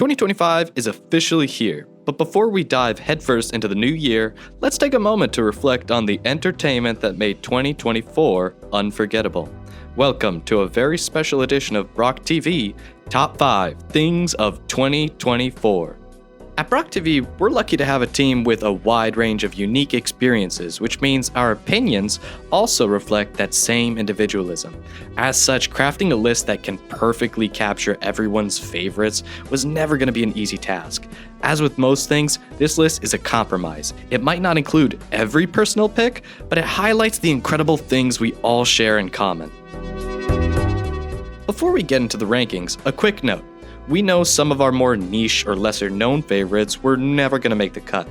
2025 is officially here, but before we dive headfirst into the new year, let's take a moment to reflect on the entertainment that made 2024 unforgettable. Welcome to a very special edition of BrockTV, Top 5 Things of 2024. At BrockTV, we're lucky to have a team with a wide range of unique experiences, which means our opinions also reflect that same individualism. As such, crafting a list that can perfectly capture everyone's favorites was never going to be an easy task. As with most things, this list is a compromise. It might not include every personal pick, but it highlights the incredible things we all share in common. Before we get into the rankings, a quick note. We know some of our more niche or lesser known favorites were never going to make the cut.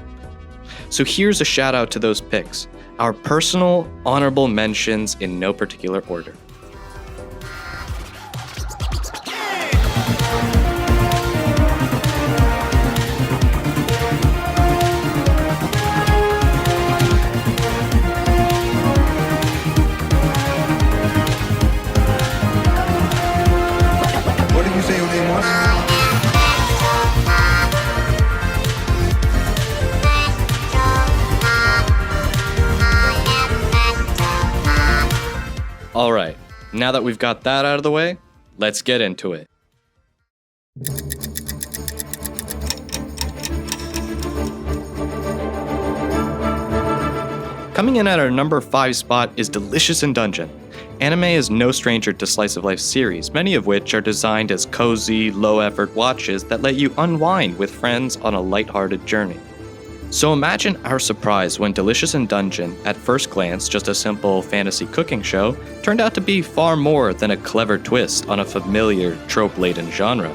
So here's a shout out to those picks, our personal honorable mentions in no particular order. What did you say your name was? Alright, now that we've got that out of the way, let's get into it. Coming in at our number 5 spot is Delicious in Dungeon. Anime is no stranger to slice of life series, many of which are designed as cozy, low-effort watches that let you unwind with friends on a lighthearted journey. So imagine our surprise when Delicious in Dungeon, at first glance just a simple fantasy cooking show, turned out to be far more than a clever twist on a familiar, trope-laden genre.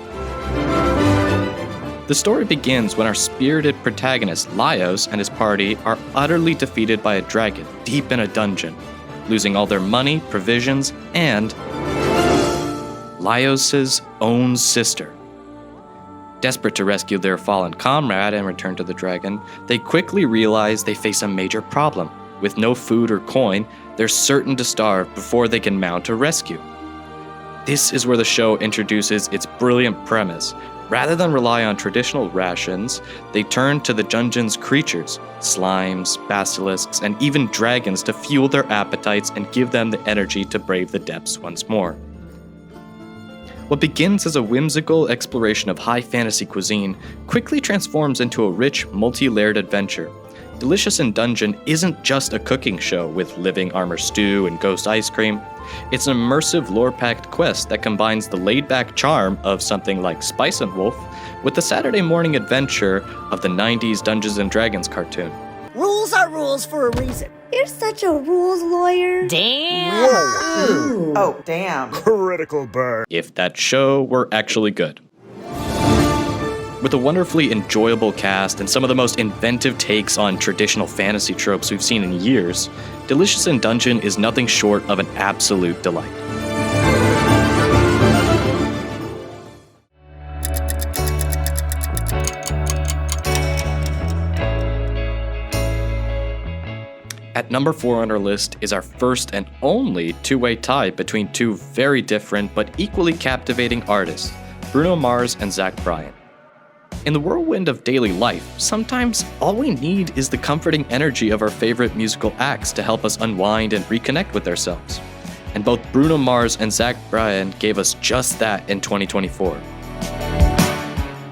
The story begins when our spirited protagonist, Laios, and his party are utterly defeated by a dragon deep in a dungeon, losing all their money, provisions, and Laios' own sister. Desperate to rescue their fallen comrade and return to the dragon, they quickly realize they face a major problem. With no food or coin, they're certain to starve before they can mount a rescue. This is where the show introduces its brilliant premise. Rather than rely on traditional rations, they turn to the dungeon's creatures, slimes, basilisks, and even dragons to fuel their appetites and give them the energy to brave the depths once more. What begins as a whimsical exploration of high fantasy cuisine quickly transforms into a rich, multi-layered adventure. Delicious in Dungeon isn't just a cooking show with living armor stew and ghost ice cream. It's an immersive, lore-packed quest that combines the laid-back charm of something like Spice and Wolf with the Saturday morning adventure of the 90s Dungeons & Dragons cartoon. Rules are rules for a reason. You're such a rules lawyer. Damn. Ooh. Oh, damn. Critical burn. If that show were actually good. With a wonderfully enjoyable cast and some of the most inventive takes on traditional fantasy tropes we've seen in years, Delicious in Dungeon is nothing short of an absolute delight. At number 4 on our list is our first and only two-way tie between two very different but equally captivating artists, Bruno Mars and Zach Bryan. In the whirlwind of daily life, sometimes all we need is the comforting energy of our favorite musical acts to help us unwind and reconnect with ourselves. And both Bruno Mars and Zach Bryan gave us just that in 2024.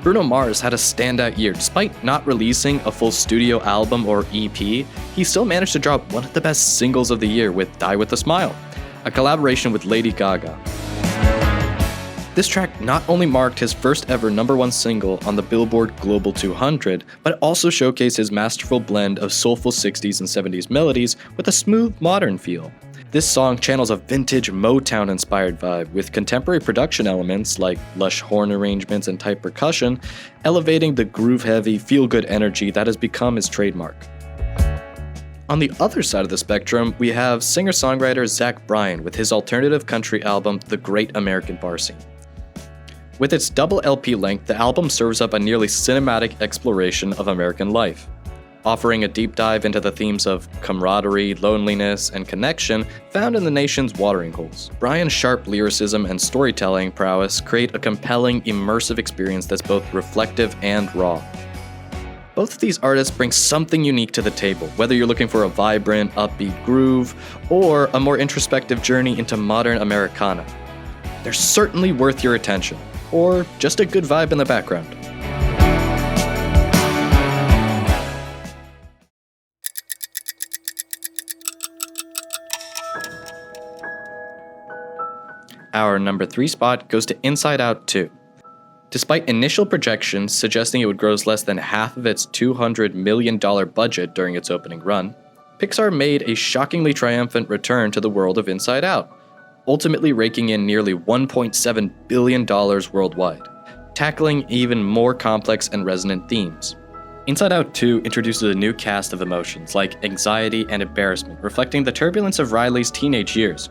Bruno Mars had a standout year. Despite not releasing a full studio album or EP, he still managed to drop one of the best singles of the year with Die With A Smile, a collaboration with Lady Gaga. This track not only marked his first ever #1 single on the Billboard Global 200, but also showcased his masterful blend of soulful 60s and 70s melodies with a smooth modern feel. This song channels a vintage Motown-inspired vibe with contemporary production elements like lush horn arrangements and tight percussion, elevating the groove-heavy, feel-good energy that has become his trademark. On the other side of the spectrum, we have singer-songwriter Zach Bryan with his alternative country album, The Great American Bar Scene. With its double LP length, the album serves up a nearly cinematic exploration of American life. offering a deep dive into the themes of camaraderie, loneliness, and connection found in the nation's watering holes. Brian's sharp lyricism and storytelling prowess create a compelling, immersive experience that's both reflective and raw. Both of these artists bring something unique to the table, whether you're looking for a vibrant, upbeat groove, or a more introspective journey into modern Americana. They're certainly worth your attention, or just a good vibe in the background. Our number 3 spot goes to Inside Out 2. Despite initial projections suggesting it would gross less than half of its $200 million budget during its opening run, Pixar made a shockingly triumphant return to the world of Inside Out, ultimately raking in nearly $1.7 billion worldwide, tackling even more complex and resonant themes. Inside Out 2 introduces a new cast of emotions like anxiety and embarrassment, reflecting the turbulence of Riley's teenage years.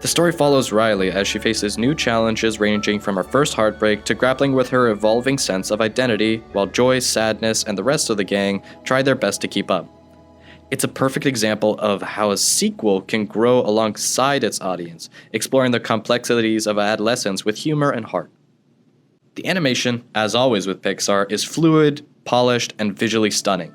The story follows Riley as she faces new challenges ranging from her first heartbreak to grappling with her evolving sense of identity, while Joy, Sadness, and the rest of the gang try their best to keep up. It's a perfect example of how a sequel can grow alongside its audience, exploring the complexities of adolescence with humor and heart. The animation, as always with Pixar, is fluid, polished, and visually stunning.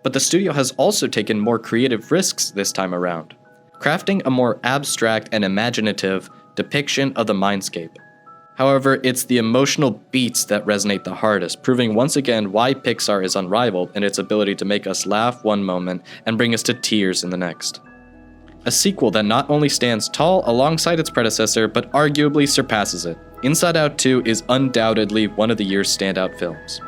But the studio has also taken more creative risks this time around, crafting a more abstract and imaginative depiction of the mindscape. However, it's the emotional beats that resonate the hardest, proving once again why Pixar is unrivaled in its ability to make us laugh one moment and bring us to tears in the next. A sequel that not only stands tall alongside its predecessor, but arguably surpasses it. Inside Out 2 is undoubtedly one of the year's standout films.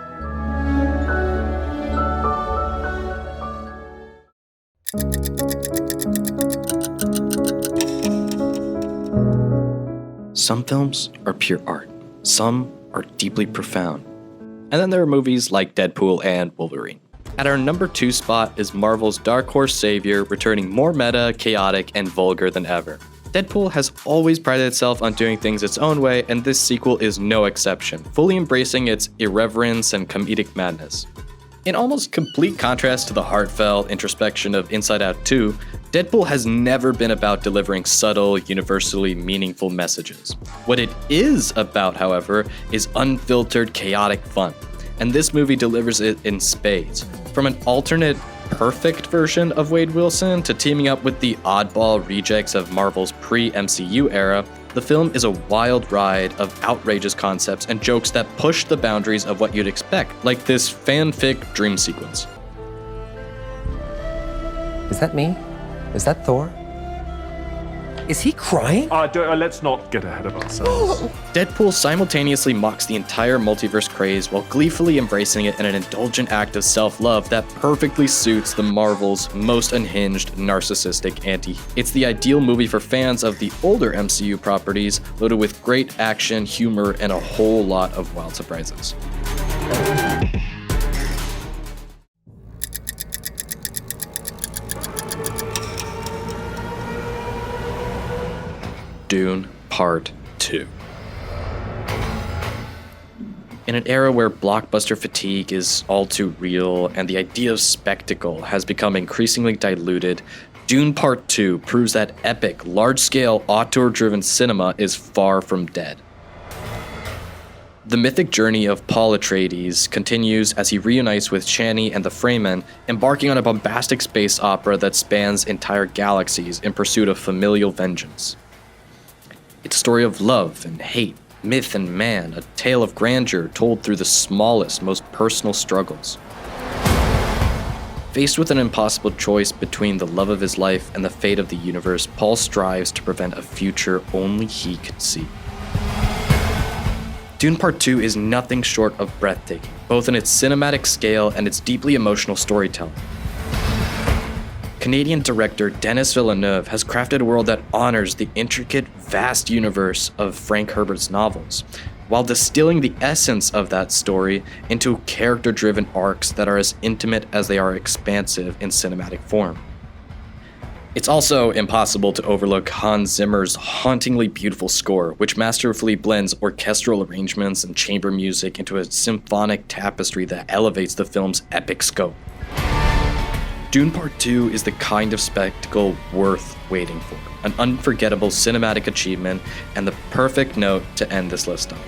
Some films are pure art, some are deeply profound. And then there are movies like Deadpool and Wolverine. At our number 2 spot is Marvel's dark horse savior, returning more meta, chaotic, and vulgar than ever. Deadpool has always prided itself on doing things its own way, and this sequel is no exception, fully embracing its irreverence and comedic madness. In almost complete contrast to the heartfelt introspection of Inside Out 2, Deadpool has never been about delivering subtle, universally meaningful messages. What it is about, however, is unfiltered, chaotic fun, and this movie delivers it in spades. From an alternate, perfect version of Wade Wilson to teaming up with the oddball rejects of Marvel's pre-MCU era, the film is a wild ride of outrageous concepts and jokes that push the boundaries of what you'd expect, like this fanfic dream sequence. Is that me? Is that Thor? Is he crying? Let's not get ahead of ourselves. Deadpool simultaneously mocks the entire multiverse craze while gleefully embracing it in an indulgent act of self-love that perfectly suits the Marvel's most unhinged, narcissistic anti. It's the ideal movie for fans of the older MCU properties, loaded with great action, humor, and a whole lot of wild surprises. Dune Part 2. In an era where blockbuster fatigue is all too real and the idea of spectacle has become increasingly diluted, Dune Part 2 proves that epic, large-scale, auteur-driven cinema is far from dead. The mythic journey of Paul Atreides continues as he reunites with Chani and the Fremen, embarking on a bombastic space opera that spans entire galaxies in pursuit of familial vengeance. It's a story of love and hate, myth and man, a tale of grandeur told through the smallest, most personal struggles. Faced with an impossible choice between the love of his life and the fate of the universe, Paul strives to prevent a future only he can see. Dune Part 2 is nothing short of breathtaking, both in its cinematic scale and its deeply emotional storytelling. Canadian director Denis Villeneuve has crafted a world that honors the intricate, vast universe of Frank Herbert's novels, while distilling the essence of that story into character-driven arcs that are as intimate as they are expansive in cinematic form. It's also impossible to overlook Hans Zimmer's hauntingly beautiful score, which masterfully blends orchestral arrangements and chamber music into a symphonic tapestry that elevates the film's epic scope. Dune Part 2 is the kind of spectacle worth waiting for, an unforgettable cinematic achievement, and the perfect note to end this list on.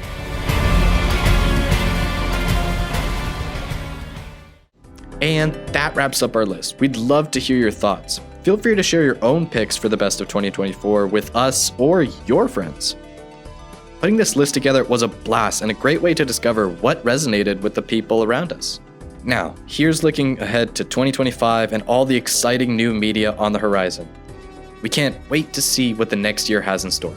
And that wraps up our list. We'd love to hear your thoughts. Feel free to share your own picks for the best of 2024 with us or your friends. Putting this list together was a blast and a great way to discover what resonated with the people around us. Now, here's looking ahead to 2025 and all the exciting new media on the horizon. We can't wait to see what the next year has in store.